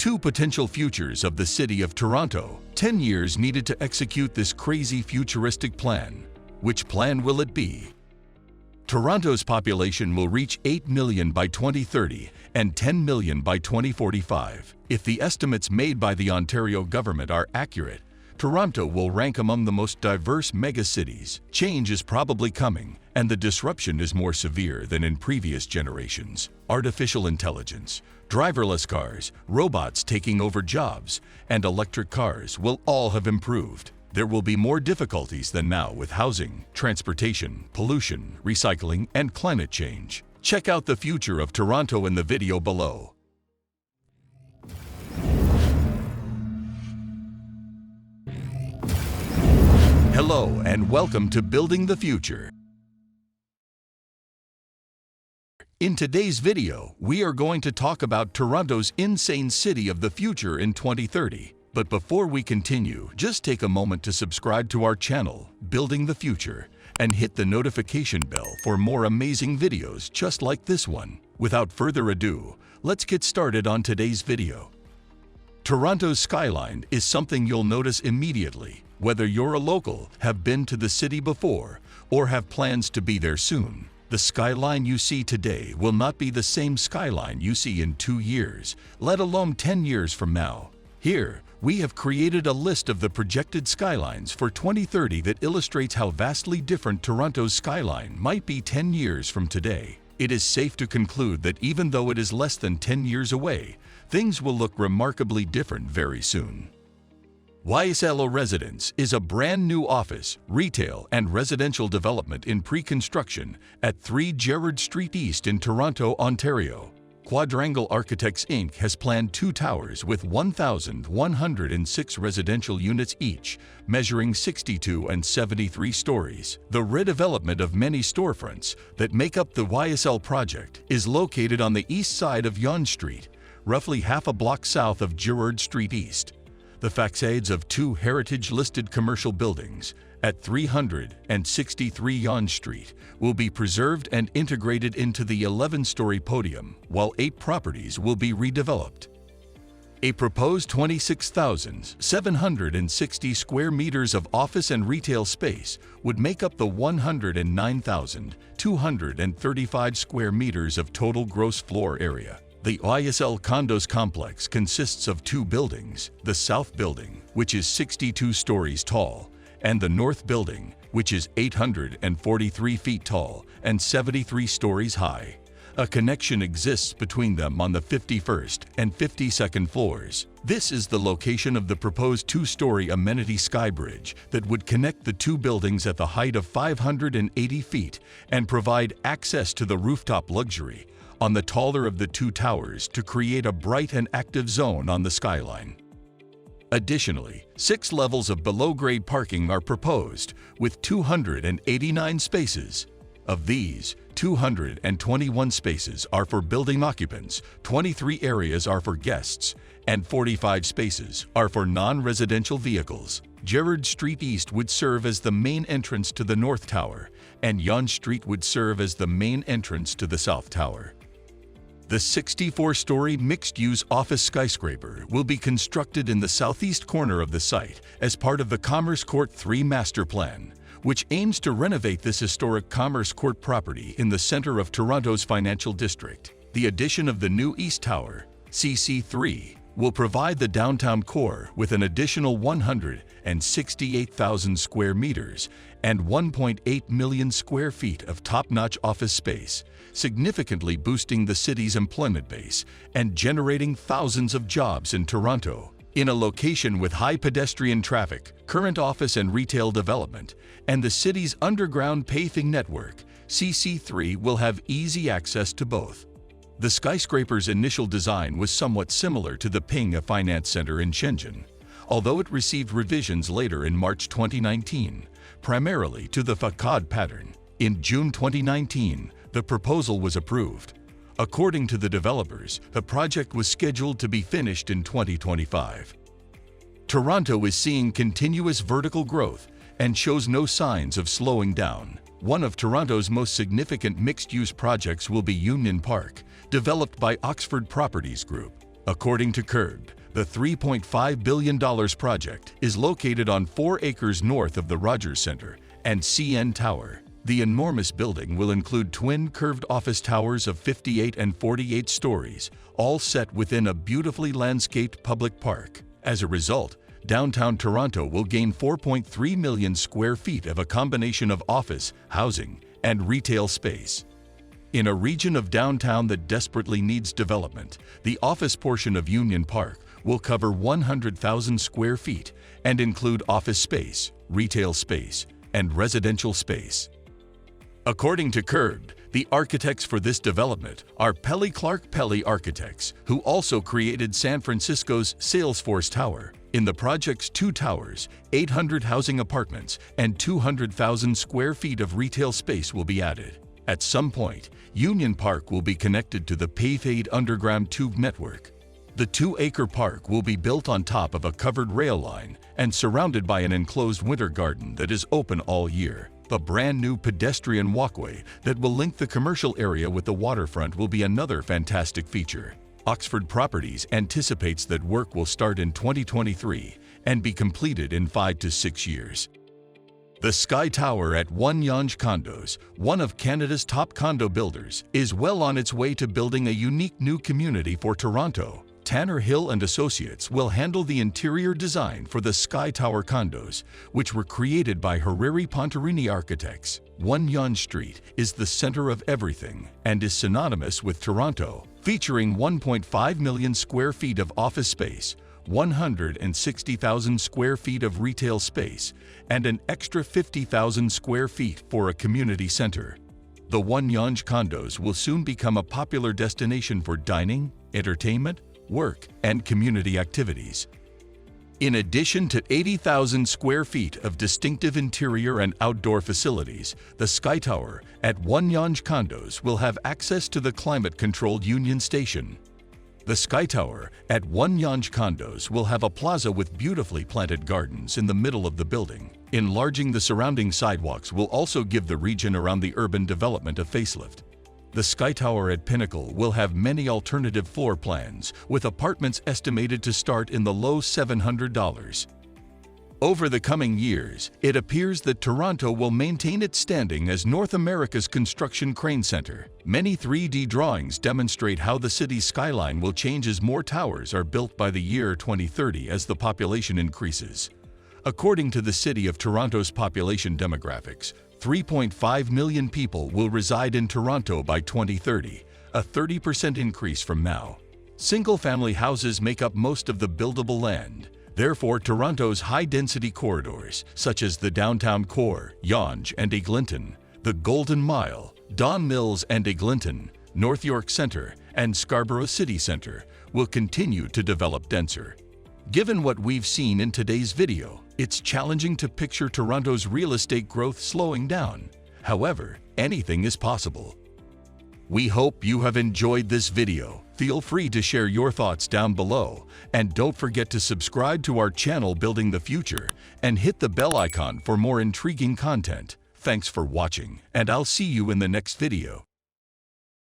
Two potential futures of the city of Toronto. 10 years needed to execute this crazy futuristic plan. Which plan will it be? Toronto's population will reach 8 million by 2030 and 10 million by 2045. If the estimates made by the Ontario government are accurate, Toronto will rank among the most diverse megacities. Change is probably coming, and the disruption is more severe than in previous generations. Artificial intelligence, driverless cars, robots taking over jobs, and electric cars will all have improved. There will be more difficulties than now with housing, transportation, pollution, recycling, and climate change. Check out the future of Toronto in the video below. Hello and welcome to Building the Future. In today's video, we are going to talk about Toronto's insane city of the future in 2030. But before we continue, just take a moment to subscribe to our channel, Building the Future, and hit the notification bell for more amazing videos just like this one. Without further ado, let's get started on today's video. Toronto's skyline is something you'll notice immediately, whether you're a local, have been to the city before, or have plans to be there soon. The skyline you see today will not be the same skyline you see in 2 years, let alone 10 years from now. Here, we have created a list of the projected skylines for 2030 that illustrates how vastly different Toronto's skyline might be 10 years from today. It is safe to conclude that even though it is less than 10 years away, things will look remarkably different very soon. YSL-residences is a brand new office, retail, and residential development in pre-construction at 3 Gerrard Street East in Toronto, Ontario. Quadrangle Architects Inc. has planned 2 towers with 1,106 residential units each, measuring 62 and 73 stories. The redevelopment of many storefronts that make up the YSL project is located on the east side of Yonge Street, roughly half a block south of Gerrard Street East. The facades of 2 heritage-listed commercial buildings at 363 Yonge Street will be preserved and integrated into the 11-story podium, while 8 properties will be redeveloped. A proposed 26,760 square meters of office and retail space would make up the 109,235 square meters of total gross floor area. The YSL Condos complex consists of 2 buildings, the South Building, which is 62 stories tall, and the North Building, which is 843 feet tall and 73 stories high. A connection exists between them on the 51st and 52nd floors. This is the location of the proposed 2-story amenity sky bridge that would connect the 2 buildings at the height of 580 feet and provide access to the rooftop luxury on the taller of the 2 towers to create a bright and active zone on the skyline. Additionally, 6 levels of below-grade parking are proposed, with 289 spaces. Of these, 221 spaces are for building occupants, 23 areas are for guests, and 45 spaces are for non-residential vehicles. Gerrard Street East would serve as the main entrance to the North Tower, and Yonge Street would serve as the main entrance to the South Tower. The 64-story mixed-use office skyscraper will be constructed in the southeast corner of the site as part of the Commerce Court 3 master plan, which aims to renovate this historic Commerce Court property in the center of Toronto's financial district. The addition of the new East Tower, CC3, will provide the downtown core with an additional 168,000 square meters and 1.8 million square feet of top-notch office space, significantly boosting the city's employment base and generating thousands of jobs in Toronto. In a location with high pedestrian traffic, current office and retail development, and the city's underground paving network, CC3 will have easy access to both. The skyscraper's initial design was somewhat similar to the Ping Finance Center in Shenzhen, although it received revisions later in March 2019, primarily to the facade pattern. In June 2019, the proposal was approved. According to the developers, the project was scheduled to be finished in 2025. Toronto is seeing continuous vertical growth and shows no signs of slowing down. One of Toronto's most significant mixed-use projects will be Union Park, developed by Oxford Properties Group. According to Curd, the $3.5 billion project is located on 4 acres north of the Rogers Center and CN Tower. The enormous building will include twin curved office towers of 58 and 48 stories, all set within a beautifully landscaped public park. As a result, downtown Toronto will gain 4.3 million square feet of a combination of office, housing, and retail space. In a region of downtown that desperately needs development, the office portion of Union Park will cover 100,000 square feet and include office space, retail space, and residential space. According to Curd, the architects for this development are Pelly Clark Pelly Architects, who also created San Francisco's Salesforce Tower. In the project's 2 towers, 800 housing apartments and 200,000 square feet of retail space will be added. At some point, Union Park will be connected to the Paved Underground Tube Network. The 2-acre park will be built on top of a covered rail line and surrounded by an enclosed winter garden that is open all year. The brand new pedestrian walkway that will link the commercial area with the waterfront will be another fantastic feature. Oxford Properties anticipates that work will start in 2023 and be completed in 5 to 6 years. The Sky Tower at One Yonge Condos, one of Canada's top condo builders, is well on its way to building a unique new community for Toronto. Tanner Hill & Associates will handle the interior design for the Sky Tower condos, which were created by Hariri Pontarini Architects. One Yonge Street is the center of everything and is synonymous with Toronto, featuring 1.5 million square feet of office space, 160,000 square feet of retail space, and an extra 50,000 square feet for a community center. The One Yonge condos will soon become a popular destination for dining, entertainment, work, and community activities. In addition to 80,000 square feet of distinctive interior and outdoor facilities, the Sky Tower at One Yonge Condos will have access to the climate-controlled Union Station. The Sky Tower at One Yonge Condos will have a plaza with beautifully planted gardens in the middle of the building. Enlarging the surrounding sidewalks will also give the region around the urban development a facelift. The Sky Tower at Pinnacle will have many alternative floor plans, with apartments estimated to start in the low $700. Over the coming years, it appears that Toronto will maintain its standing as North America's construction crane center. Many 3D drawings demonstrate how the city's skyline will change as more towers are built by the year 2030 as the population increases. According to the City of Toronto's population demographics, 3.5 million people will reside in Toronto by 2030, a 30% increase from now. Single-family houses make up most of the buildable land. Therefore, Toronto's high-density corridors, such as the Downtown Core, Yonge and Eglinton, the Golden Mile, Don Mills and Eglinton, North York Centre, and Scarborough City Centre, will continue to develop denser. Given what we've seen in today's video, it's challenging to picture Toronto's real estate growth slowing down. However, anything is possible. We hope you have enjoyed this video. Feel free to share your thoughts down below, and don't forget to subscribe to our channel Building the Future and hit the bell icon for more intriguing content. Thanks for watching, and I'll see you in the next video.